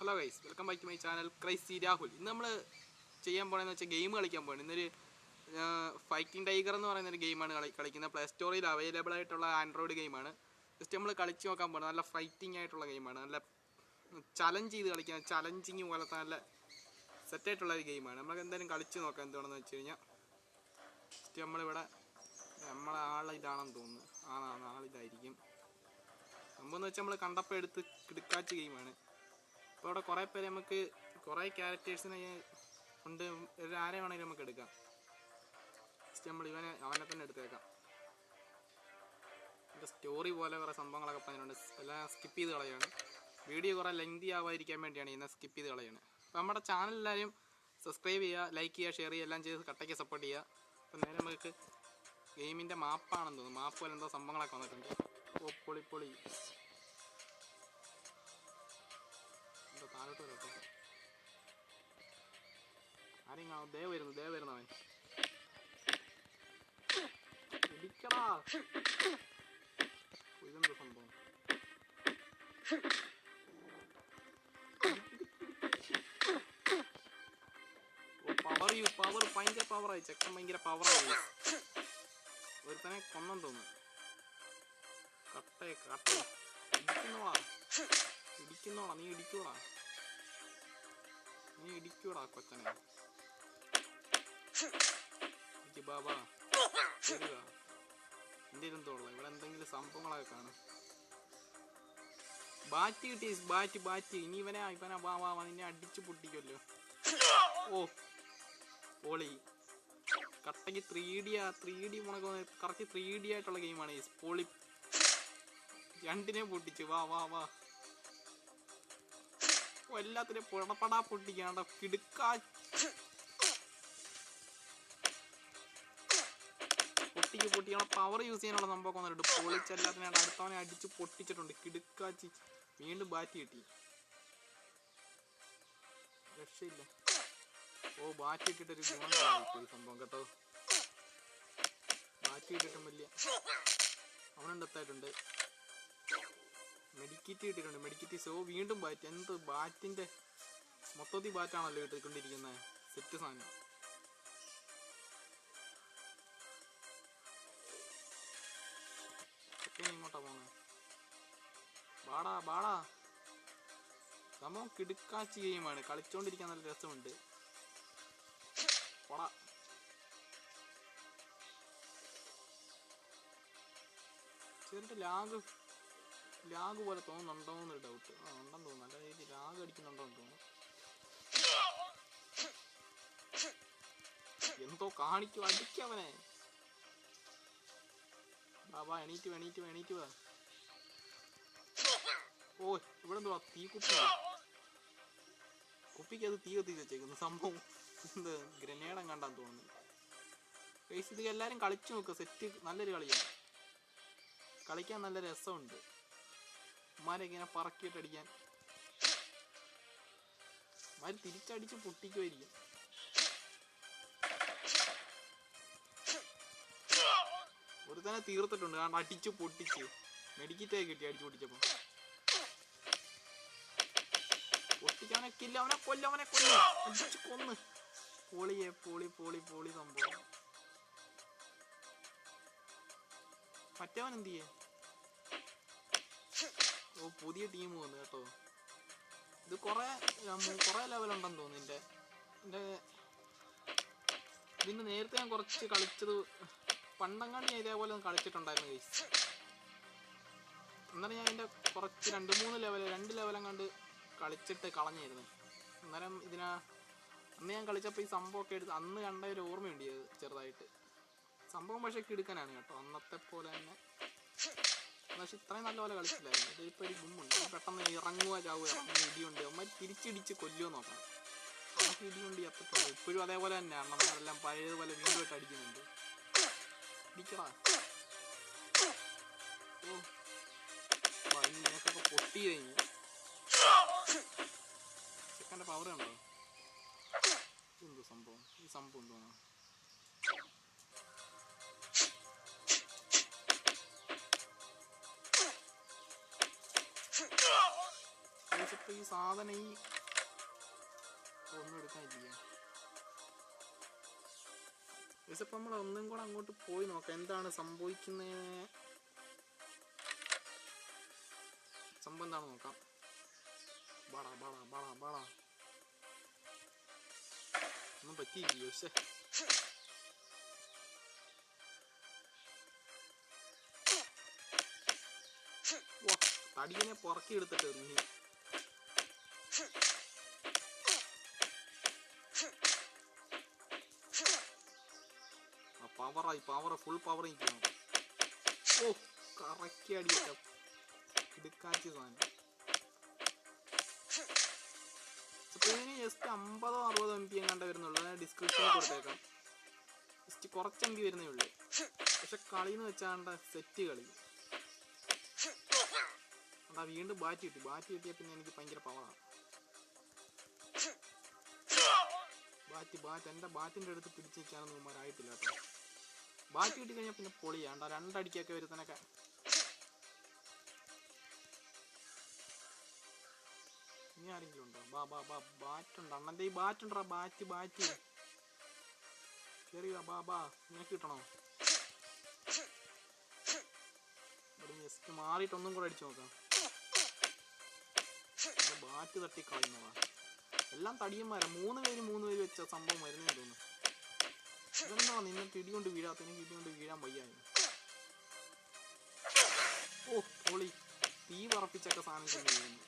Hello guys, welcome back to my channel crazy Rahul. ഇന്ന് നമ്മൾ ചെയ്യാൻ പോകണമെന്ന് വെച്ചാൽ ഗെയിം കളിക്കാൻ പോകണം. ഇന്നൊരു ഫൈറ്റിംഗ് ടൈഗർ എന്ന് പറയുന്നൊരു ഗെയിമാണ് കളിക്കുന്നത്. പ്ലേ സ്റ്റോറിൽ അവൈലബിൾ ആയിട്ടുള്ള ആൻഡ്രോയിഡ് ഗെയിമാണ്. ജസ്റ്റ് നമ്മൾ കളിച്ച് നോക്കാൻ പോകണം. നല്ല ഫൈറ്റിംഗ് ആയിട്ടുള്ള ഗെയിമാണ്. നല്ല ചലഞ്ച് ചെയ്ത് കളിക്കാൻ, ചലഞ്ചിങ് പോലത്തെ നല്ല സെറ്റായിട്ടുള്ള ഒരു ഗെയിമാണ്. നമുക്ക് എന്തായാലും കളിച്ച് നോക്കാം. എന്താണെന്ന് വെച്ച് കഴിഞ്ഞാൽ ജസ്റ്റ് നമ്മളിവിടെ നമ്മളെ ആളിതാണെന്ന് തോന്നുന്നു. ആളിതായിരിക്കും സംഭവം എന്ന് വെച്ചാൽ നമ്മൾ കണ്ടപ്പോൾ എടുത്ത് കിടക്കാച്ച ഗെയിമാണ്. അപ്പോൾ അവിടെ കുറേ പേര് നമുക്ക് കുറേ ക്യാരക്ടേഴ്സിനെ കൊണ്ട് ആരെ വേണമെങ്കിലും നമുക്ക് എടുക്കാം. ജസ്റ്റ് നമ്മൾ അവനെ തന്നെ എടുത്തേക്കാം. എൻ്റെ സ്റ്റോറി പോലെ കുറേ സംഭവങ്ങളൊക്കെ പറഞ്ഞിട്ടുണ്ട്. എല്ലാം സ്കിപ്പ് ചെയ്ത് കളയാണ്. വീഡിയോ കുറേ ലെങ്തി ആവാതിരിക്കാൻ വേണ്ടിയാണ് ഇന്ന് സ്കിപ്പ് ചെയ്ത് കളയാണ്. അപ്പോൾ നമ്മുടെ ചാനൽ എല്ലാവരും സബ്സ്ക്രൈബ് ചെയ്യുക, ലൈക്ക് ചെയ്യുക, ഷെയർ ചെയ്യുക, എല്ലാം ചെയ്ത് കട്ടയ്ക്ക് സപ്പോർട്ട് ചെയ്യുക. അപ്പോൾ നേരെ നമുക്ക് ഗെയിമിൻ്റെ മാപ്പാണെന്ന് തോന്നുന്നു. മാപ്പ് പോലെ എന്തോ സംഭവങ്ങളൊക്കെ വന്നിട്ടുണ്ട്. ഓ പൊളി എന്തോ താഴോട്ട് വരട്ടെ. ആരെയും കാണും. ദേ വരുന്നവൻ ഇടിക്കടാ. ഇതെന്തോ സംഭവം. പവർ ഭയങ്കര പവറായി. ചെക്കൻ ഭയങ്കര പവറായി. ഒരുത്തനെ കൊന്നെന്ന് തോന്നുന്നു. കട്ട ഇടിക്കുന്നോളാ. നീ ഇടിക്കൂടാ കൊച്ചനെ. ബാബാ ശരിയാ. എൻ്റെ ഇരുന്നോളാം. ഇവിടെ എന്തെങ്കിലും സംഭവങ്ങളൊക്കെ കാണും. ബാറ്റ് കിട്ടി. ബാറ്റ് ഇനി ഇവനെ വാ നിന്നെ അടിച്ചു പൊട്ടിക്കുമല്ലോ. ഓ പോളി. കട്ടയ്ക്ക് 3D മുണക്ക് കറക്റ്റ് 3D ആയിട്ടുള്ള ഗെയിമാണ് ഈ പോളി. രണ്ടിനെ പൊട്ടിച്ചു. വാ എല്ലാത്തിനെയും പടപടാ പൊട്ടിക്കാണ്ട കിടുക്കാ. പൊട്ടിക്കണം. പവർ യൂസ് ചെയ്യാനുള്ള സംഭവമൊക്കെ വന്നിട്ടുണ്ട്. പൊളിച്ചെല്ലാത്തിനെ അടുത്തവനെ അടിച്ച് പൊട്ടിച്ചിട്ടുണ്ട്. കിടുക്കാച്ചി. വീണ്ടും ബാറ്റ് കിട്ടി. രക്ഷയില്ല. ഓ ബാറ്റ് ഇട്ടിട്ടൊരു ഗുണം സംഭവം കേട്ടോ. ബാറ്റ് ഇട്ടിട്ടും വലിയ അവനെന്തായിട്ടുണ്ട്. മെഡിക്കിറ്റ് കിട്ടിയിട്ടുണ്ട്. മെഡിക്കിറ്റ്. സോ വീണ്ടും ബാറ്റ്. എന്ത് ബാറ്റിന്റെ മൊത്തത്തിൽ ബാറ്റാണല്ലോ ഇട്ടുകൊണ്ടിരിക്കുന്നത്. സെറ്റ് സാധനം. ഇങ്ങോട്ടാ പോണേ. ബാടാ സംഭവം കിടുക്കാച്ചി ഗെയിമാണ്. കളിച്ചോണ്ടിരിക്കാൻ നല്ല രസമുണ്ട്. പോടാ. ചെറിയ ലാഗ് പോലെ തോന്നുന്നുണ്ടോ എന്നൊരു ഡൗട്ട്. ഉണ്ടെന്ന് തോന്നുന്നു. നല്ല രീതിയിൽ ലാഗ് അടിക്കുന്നുണ്ടോ എന്ന് തോന്നുന്നു. എന്തോ കാണിക്കും. അടിക്കവനെ. വാ എണീറ്റ് വാ. ഓ ഇവിടെ എന്തുവാ തീ കുപ്പിക്ക് അത് തീ കത്തിച്ച് വെച്ചേക്കുന്നു. സംഭവം എന്ത് ഗ്രനേഡം കണ്ടാന്ന് തോന്നുന്നു. ഗയ്സ് ഇത് എല്ലാവരും കളിച്ചു നോക്കുക. സെറ്റ് നല്ലൊരു കളിയാണ്. കളിക്കാൻ നല്ല രസമുണ്ട്. ഉമ്മാരൊക്കെ ഇങ്ങനെ പറക്കിയിട്ട് അടിക്കാൻ. ഉമ്മാര് തിരിച്ചടിച്ച് പൊട്ടിക്കുമായിരിക്കും. ഒരു തന്നെ തീർത്തിട്ടുണ്ട്. കാരണം അടിച്ച് പൊട്ടിച്ച് മെഡിക്കിറ്റായി കിട്ടി. അടിച്ചു പൊട്ടിച്ചപ്പോ പൊട്ടിക്കവനെ കില്ല. അവനെ കൊല്ലും. അടിച്ച് കൊന്ന്. പൊളി സംഭവം. മറ്റവൻ എന്ത് ചെയ്യേ? ഓ പുതിയ ടീം വന്നു കേട്ടോ. ഇത് കുറെ ലെവലുണ്ടെന്ന് തോന്നുന്നു. ഇതിന് നേരത്തെ ഞാൻ കുറച്ച് കളിച്ചത് പണ്ടങ്ങാണ്ട് ഞാൻ ഇതേപോലെ ഒന്ന് കളിച്ചിട്ടുണ്ടായിരുന്നു ഗയ്സ്. അന്നേരം ഞാൻ ഇതിൻ്റെ കുറച്ച് 2 ലെവലും കണ്ട് കളിച്ചിട്ട് കളഞ്ഞിരുന്നു. അന്നേരം അന്ന് ഞാൻ കളിച്ചപ്പോൾ ഈ സംഭവമൊക്കെ എടുത്ത് അന്ന് കണ്ട ഒരു ഓർമ്മയുണ്ട് ചെറുതായിട്ട്. സംഭവം പക്ഷേ കിടുക്കനാണ് കേട്ടോ. അന്നത്തെ പോലെ തന്നെ. പക്ഷെ ഇത്രയും നല്ല പോലെ കളിച്ചില്ലായിരുന്നു. ഇതിപ്പോൾ ഒരു ഗുമ്മുണ്ട്. പെട്ടെന്ന് ചാവുക. ഇടിയുണ്ട്. അമ്മ തിരിച്ചിടിച്ച് കൊല്ലുമോ നോക്കണം. നമുക്ക് ഇടിയുണ്ട് എത്തിട്ടുണ്ട്. ഇപ്പോഴും അതേപോലെ തന്നെ നമ്മളെല്ലാം പഴയതുപോലെ വീണ്ടും ഇട്ട് അടിക്കുന്നുണ്ട്. ഇടിക്കടാ. ഓ നിനക്കൊക്കെ പൊട്ടി കഴിഞ്ഞു. ചെക്കൻ്റെ പവർ ഉണ്ടോ? എന്തോ സംഭവം. ഈ സംഭവം എന്തോന്നാ? ഈ സാധനം ഈ ഒന്നും എടുക്കാനില്ല. ഇതിപ്പോൾ നമ്മൾ ഒന്നും കൂടെ അങ്ങോട്ട് പോയി നോക്കാം എന്താണ് സംഭവിക്കുന്നത്, സംഭവം എന്താണ് നോക്കാം. ബാടാ ബാടാ ബാടാ ബാടാ ഒന്നും പറ്റിയില്ലയോ? പക്ഷേ തടിയനെ പുറക്കി എടുത്തിട്ട് എറിഞ്ഞു. പവറായി, ഫുൾ പവർ നിൽക്കണം. ഓ കറക്കി അടിയൊക്കെ എടുക്കാച്ച സാധനം. ഇതിന് ജസ്റ്റ് 50-60 MB കണ്ട വരുന്നുള്ളൂ. ഡിസ്ക്രിപ്ഷനിൽ കൊടുത്തേക്കാം. ജസ്റ്റ് കുറച്ച് MB വരുന്നേ ഉള്ളൂ. പക്ഷെ കളിന്ന് വെച്ചാണ്ട സെറ്റ് കളി. അതാ വീണ്ടും ബാറ്റ് കിട്ടിയാൽ പിന്നെ എനിക്ക് ഭയങ്കര പവറാണ്. ബാറ്റ് എൻ്റെ ബാറ്റിൻ്റെ അടുത്ത് പിടിച്ച് നിൽക്കാനൊന്നും ഉമ്മാരായിട്ടില്ല കേട്ടോ. ബാറ്റ് കിട്ടി കഴിഞ്ഞാൽ പിന്നെ പൊളിയാണ്ട 2 അടിക്കൊക്കെ വരുന്നതിനൊക്കെ. ഇനി ആരെങ്കിലും ഉണ്ടോ? ബാറ്റുണ്ട് അണ്ണൻ്റെ ഈ ബാറ്റുണ്ടോ? ബാറ്റ് കയറി ബാ നിനക്ക് കിട്ടണോ? ജസ്റ്റ് മാറിയിട്ടൊന്നും കൂടെ അടിച്ചു നോക്കാം. ബാറ്റ് തട്ടി കളയുന്നതാ. എല്ലാം തടിയന്മാരാ. 3 പേര് വെച്ച സംഭവം വരുന്നേ തോന്നുന്നു. ഇതെന്താ നിന്നിട്ട് ഇടികൊണ്ട് വീഴാത്തതിന് ഇടികൊണ്ട് വീഴാൻ വയ്യായിരുന്നു. ഓ പൊളി, തീ പറപ്പിച്ചൊക്കെ സാധനം കൊണ്ട് വീഴുന്നു.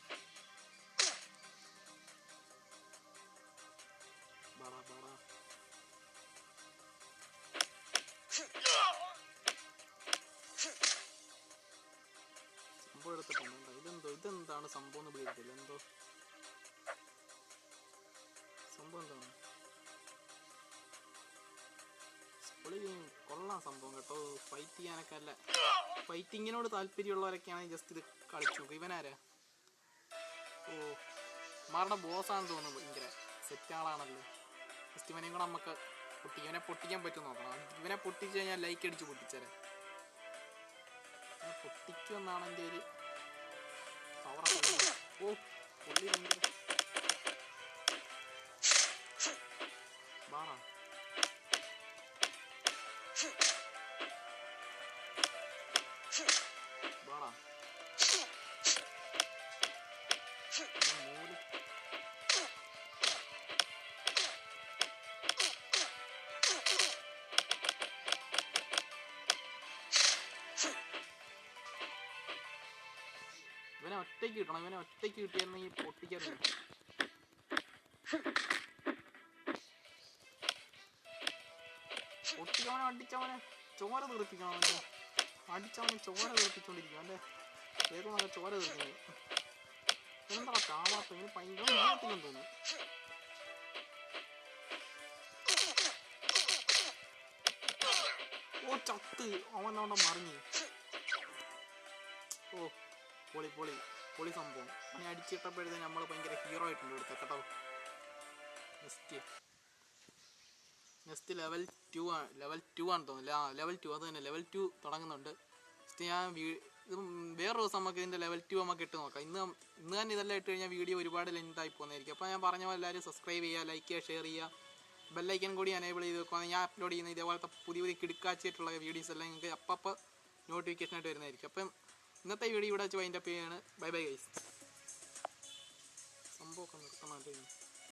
സംഭവം എടുത്തിട്ടുണ്ടോ? ഇതെന്താണ് സംഭവം എന്ന് പിടിക്കത്തില്ല. എന്തോ സംഭവം എന്താണ്? കൊള്ളാം സംഭവം കേട്ടോ. ഫൈറ്റ് ചെയ്യാനൊക്കെ അല്ല, ഫൈറ്റിങ്ങിനോട് താല്പര്യമുള്ളവരൊക്കെയാണെങ്കിൽ ജസ്റ്റ് ഇത് കളിച്ചു നോക്കും. ഇവനാരാ? ഓ മാറുടെ ബോസാണെന്ന് തോന്നുന്നു. ഭയങ്കര സെറ്റ് ആളാണല്ലോ. ജസ്റ്റ് ഇവനെയും കൂടെ നമുക്ക് ഇവനെ പൊട്ടിക്കാൻ പറ്റും നോക്കണം. ഇവനെ പൊട്ടിച്ച് കഴിഞ്ഞാൽ ലൈക്ക് അടിച്ച് പൊട്ടിച്ചേരെ. പൊട്ടിക്കുമെന്നാണ് എൻ്റെ ഒരു പവറൊക്കെ. ഓ പുള്ളി ഭയങ്കര ബാണാ. ബാണാ മൂല് ഇവനെ ഒറ്റയ്ക്ക് കിട്ടണം. ഇവനെ ഒറ്റയ്ക്ക് കിട്ടിയായിരുന്നെങ്കിൽ പൊട്ടിക്കാറില്ല. പൊട്ടിക്കവനെ അടിച്ചവനെ ചോര തീർപ്പിക്കണം. അടിച്ചവനെ ചോര തീർപ്പിച്ചോണ്ടിരിക്കും. അവൻ്റെ ഏതോ നല്ല ചോര തീർക്കുന്നത്. എന്താ ചാവാത്ത? ഇവന് ഭയങ്കര വീഴത്തില്ലെന്ന് തോന്നുന്നു. ഓ ചത്ത് അവനവിടെ മറിഞ്ഞ്. ഓ പൊളി സംഭവം. ഇനി അടിച്ചിട്ടപ്പോഴത്തേന് നമ്മൾ ഭയങ്കര ഹീറോ ആയിട്ടുണ്ട് ഇവിടുത്തെ കേട്ടോ. നെക്സ്റ്റ് ലെവൽ 2 ആണ് തോന്നുന്നില്ല. ലെവൽ 2 അത് തന്നെ. ലെവൽ 2 തുടങ്ങുന്നുണ്ട്. ഞാൻ ഇത് വേറൊരു ദിവസം നമുക്ക് ഇതിൻ്റെ ലെവൽ 2 നമുക്ക് ഇട്ട് നോക്കാം. ഇന്ന് തന്നെ ഇതെല്ലാം ഇട്ട് കഴിഞ്ഞാൽ വീഡിയോ ഒരുപാട് ലെങ്ത് ആയി പോകുന്നതായിരിക്കും. അപ്പോൾ ഞാൻ പറഞ്ഞ പോലെ എല്ലാവരും സബ്സ്ക്രൈബ് ചെയ്യുക, ലൈക്ക് ചെയ്യുക, ഷെയർ ചെയ്യുക, ബെല്ലൈക്കൻ കൂടി എനേബിൾ ചെയ്ത് വെക്കുകയാണെങ്കിൽ ഞാൻ അപ്ലോഡ് ചെയ്യുന്ന ഇതേപോലത്തെ പുതിയ കിടുക്കാച്ചിട്ടുള്ള വീഡിയോസ് എല്ലാം നിങ്ങൾക്ക് അപ്പോൾ നോട്ടിഫിക്കേഷൻ ആയിട്ട് വരുന്നതായിരിക്കും. അപ്പം ഇന്നത്തെ വീഡിയോ ഇവിടെ വെച്ച് വൈൻഡപ്പ് ചെയ്യാണ്. Bye guys. സംഭവമൊക്കെ നിർത്തണം.